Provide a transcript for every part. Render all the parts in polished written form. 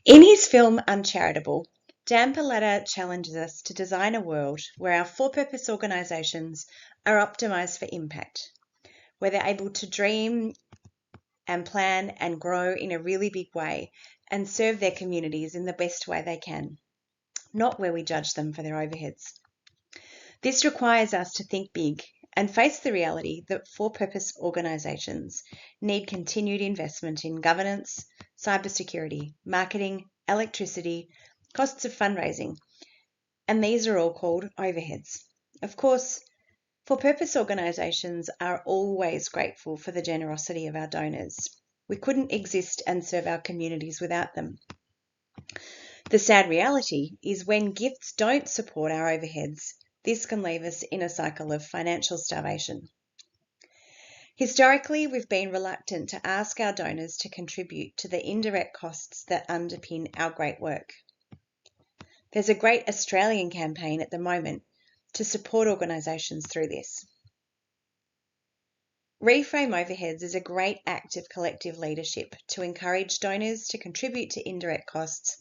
In his film Uncharitable, Dan Paletta challenges us to design a world where our for-purpose organisations are optimised for impact, where they're able to dream and plan and grow in a really big way and serve their communities in the best way they can, not where we judge them for their overheads. This requires us to think big and face the reality that for-purpose organisations need continued investment in governance, cybersecurity, marketing, electricity, costs of fundraising, and these are all called overheads. Of course, for-purpose organisations are always grateful for the generosity of our donors. We couldn't exist and serve our communities without them. The sad reality is when gifts don't support our overheads, this can leave us in a cycle of financial starvation. Historically, we've been reluctant to ask our donors to contribute to the indirect costs that underpin our great work. There's a great Australian campaign at the moment to support organisations through this. Reframe Overheads is a great act of collective leadership to encourage donors to contribute to indirect costs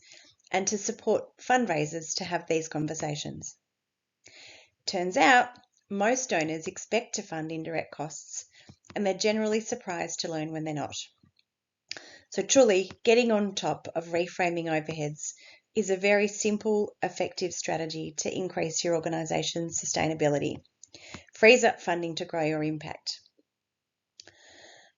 and to support fundraisers to have these conversations. Turns out, most donors expect to fund indirect costs, and they're generally surprised to learn when they're not. So truly, getting on top of reframing overheads is a very simple, effective strategy to increase your organisation's sustainability. Frees up funding to grow your impact.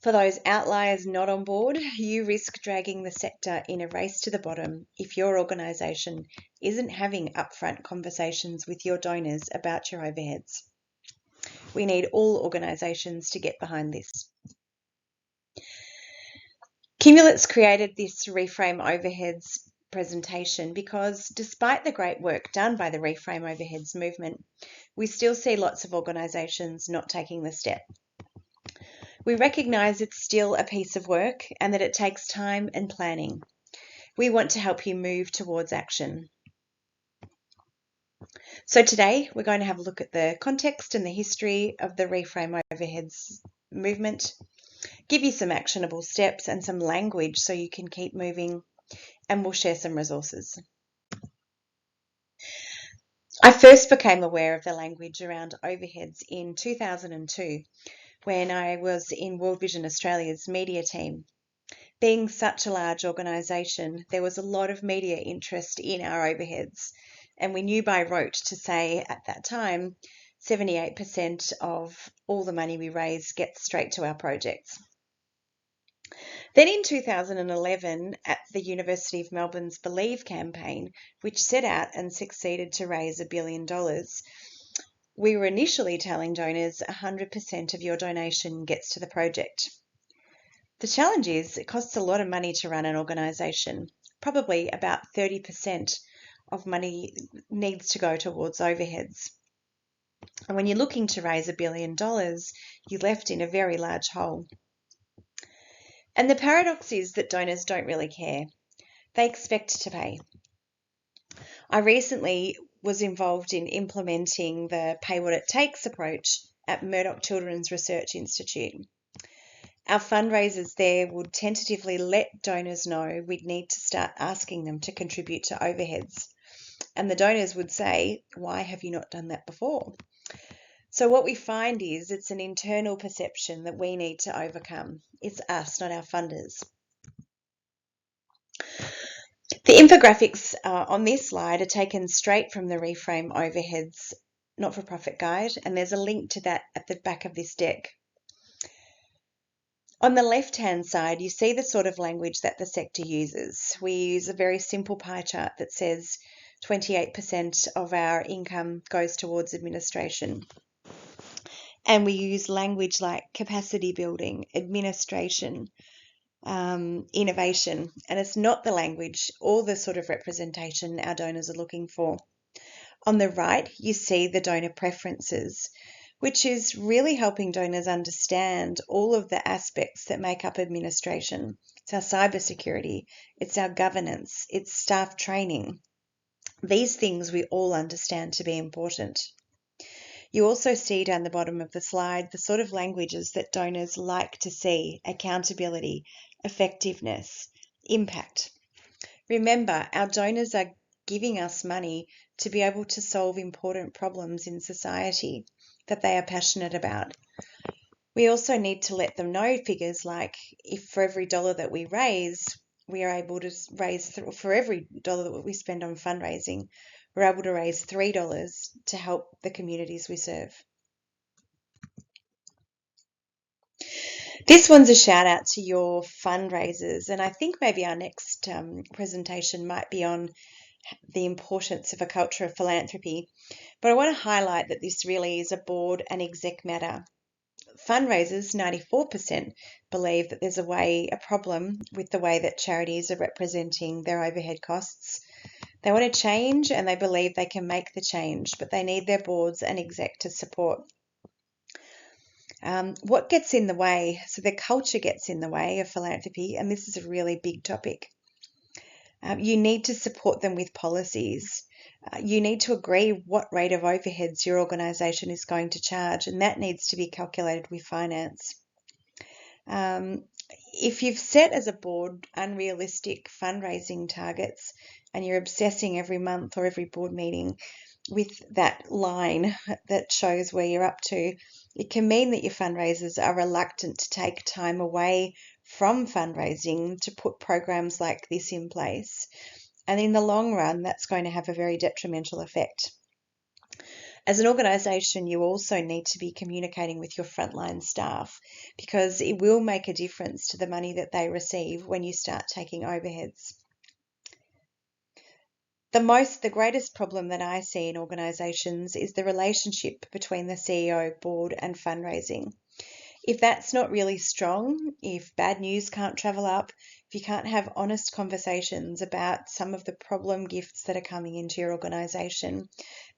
For those outliers not on board, you risk dragging the sector in a race to the bottom if your organisation isn't having upfront conversations with your donors about your overheads. We need all organisations to get behind this. Cumulate's created this Reframe Overheads presentation because despite the great work done by the Reframe Overheads movement, we still see lots of organisations not taking the step. We recognise it's still a piece of work and that it takes time and planning. We want to help you move towards action. So today we're going to have a look at the context and the history of the Reframe Overheads movement, give you some actionable steps and some language so you can keep moving, and we'll share some resources. I first became aware of the language around overheads in 2002 when I was in World Vision Australia's media team. Being such a large organisation, there was a lot of media interest in our overheads, and we knew by rote to say at that time 78% of all the money we raise gets straight to our projects. Then in 2011, at the University of Melbourne's Believe campaign, which set out and succeeded to raise $1 billion, we were initially telling donors 100% of your donation gets to the project. The challenge is it costs a lot of money to run an organisation. Probably about 30% of money needs to go towards overheads. And when you're looking to raise $1 billion, you're left in a very large hole. And the paradox is that donors don't really care. They expect to pay. I recently was involved in implementing the Pay What It Takes approach at Murdoch Children's Research Institute. Our fundraisers there would tentatively let donors know we'd need to start asking them to contribute to overheads. And the donors would say, "Why have you not done that before?" So what we find is it's an internal perception that we need to overcome. It's us, not our funders. The infographics on this slide are taken straight from the Reframe Overheads not-for-profit guide, and there's a link to that at the back of this deck. On the left-hand side, you see the sort of language that the sector uses. We use a very simple pie chart that says 28% of our income goes towards administration. And we use language like capacity building, administration, innovation, and it's not the language or the sort of representation our donors are looking for. On the right, you see the donor preferences, which is really helping donors understand all of the aspects that make up administration. It's our cybersecurity, it's our governance, it's staff training. These things we all understand to be important. You also see down the bottom of the slide the sort of languages that donors like to see: accountability, effectiveness, impact. Remember, our donors are giving us money to be able to solve important problems in society that they are passionate about. We also need to let them know figures like if for every dollar that we raise, we are able to raise, for every dollar that we spend on fundraising, we're able to raise $3 to help the communities we serve. This one's a shout out to your fundraisers, and I think maybe our next presentation might be on the importance of a culture of philanthropy. But I want to highlight that this really is a board and exec matter. Fundraisers, 94%, believe that there's a problem with the way that charities are representing their overhead costs. They want to change and they believe they can make the change, but they need their boards and exec to support. What gets in the way? So the culture gets in the way of philanthropy, and this is a really big topic. You need to support them with policies. You need to agree what rate of overheads your organisation is going to charge, and that needs to be calculated with finance. If you've set as a board unrealistic fundraising targets and you're obsessing every month or every board meeting with that line that shows where you're up to, it can mean that your fundraisers are reluctant to take time away from fundraising to put programs like this in place. And in the long run, that's going to have a very detrimental effect. As an organisation, you also need to be communicating with your frontline staff because it will make a difference to the money that they receive when you start taking overheads. The greatest problem that I see in organisations is the relationship between the CEO, board and fundraising. If that's not really strong, if bad news can't travel up, if you can't have honest conversations about some of the problem gifts that are coming into your organisation,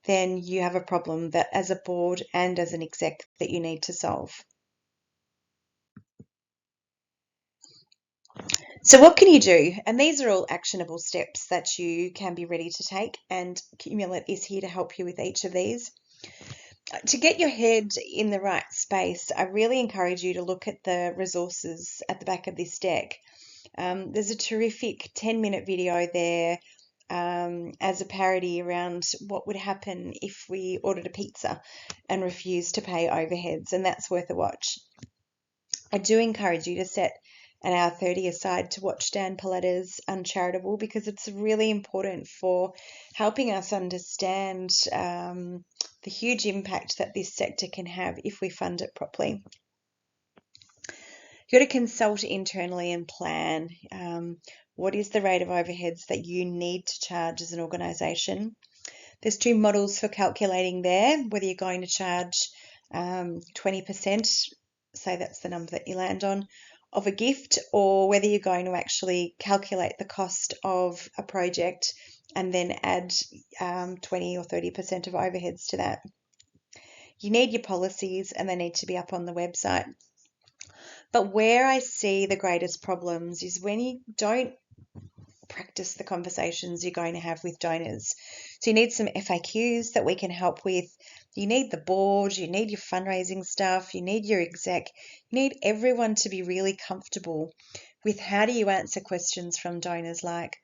then you have a problem that as a board and as an exec that you need to solve. So what can you do? And these are all actionable steps that you can be ready to take, and Cumulate is here to help you with each of these. To get your head in the right space, I really encourage you to look at the resources at the back of this deck. There's a terrific 10-minute video there as a parody around what would happen if we ordered a pizza and refused to pay overheads, and that's worth a watch. I do encourage you to set an hour 30 aside to watch Dan Palette's Uncharitable because it's really important for helping us understand the huge impact that this sector can have if we fund it properly. You've got to consult internally and plan. What is the rate of overheads that you need to charge as an organisation? There's two models for calculating there, whether you're going to charge 20%, say that's the number that you land on, of a gift, or whether you're going to actually calculate the cost of a project and then add 20 or 30% of overheads to that. You need your policies and they need to be up on the website. But where I see the greatest problems is when you don't practice the conversations you're going to have with donors. So you need some FAQs that we can help with. You need the board, you need your fundraising staff, you need your exec, you need everyone to be really comfortable with how do you answer questions from donors like,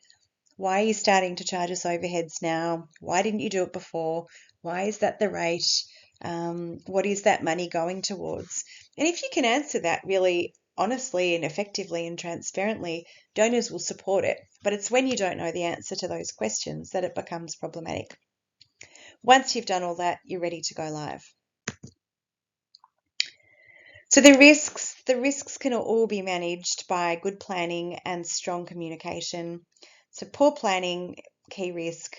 why are you starting to charge us overheads now? Why didn't you do it before? Why is that the rate? What is that money going towards? And if you can answer that really honestly and effectively and transparently, donors will support it. But it's when you don't know the answer to those questions that it becomes problematic. Once you've done all that, you're ready to go live. So the risks can all be managed by good planning and strong communication. So poor planning, key risk.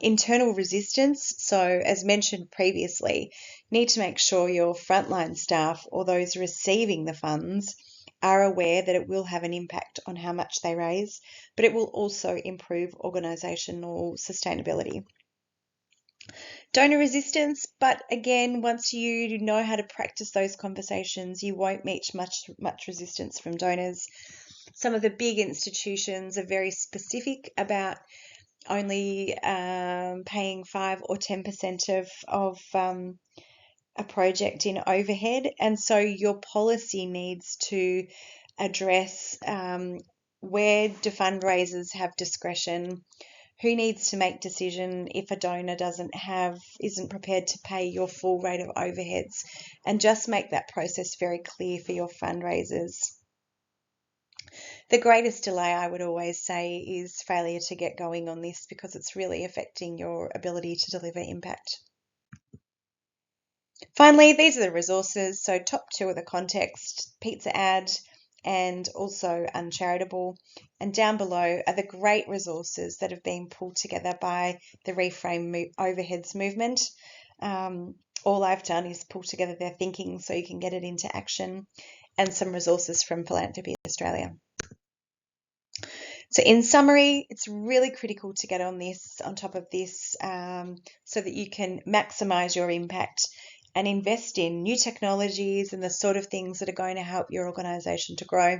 Internal resistance. So as mentioned previously, you need to make sure your frontline staff or those receiving the funds are aware that it will have an impact on how much they raise, but it will also improve organisational sustainability. Donor resistance, but again, once you know how to practice those conversations, you won't meet much resistance from donors. Some of the big institutions are very specific about only paying 5 or 10% of a project in overhead, and so your policy needs to address where do fundraisers have discretion? Who needs to make decision if a donor isn't prepared to pay your full rate of overheads? And just make that process very clear for your fundraisers. The greatest delay, I would always say, is failure to get going on this, because it's really affecting your ability to deliver impact. Finally, these are the resources. So top two are the context, pizza ad, and also uncharitable. And down below are the great resources that have been pulled together by the Reframe Overheads movement. All I've done is pull together their thinking so you can get it into action, and some resources from Philanthropy Australia. So in summary, it's really critical to get on top of this, so that you can maximize your impact and invest in new technologies and the sort of things that are going to help your organization to grow.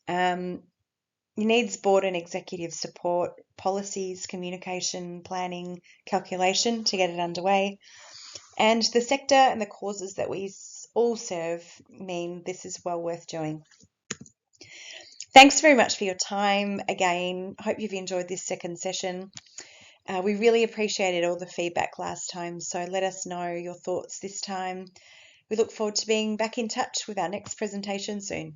You need board and executive support, policies, communication, planning, calculation to get it underway. And the sector and the causes that we all serve mean this is well worth doing. Thanks very much for your time. Again, I hope you've enjoyed this second session. We really appreciated all the feedback last time, so let us know your thoughts this time. We look forward to being back in touch with our next presentation soon.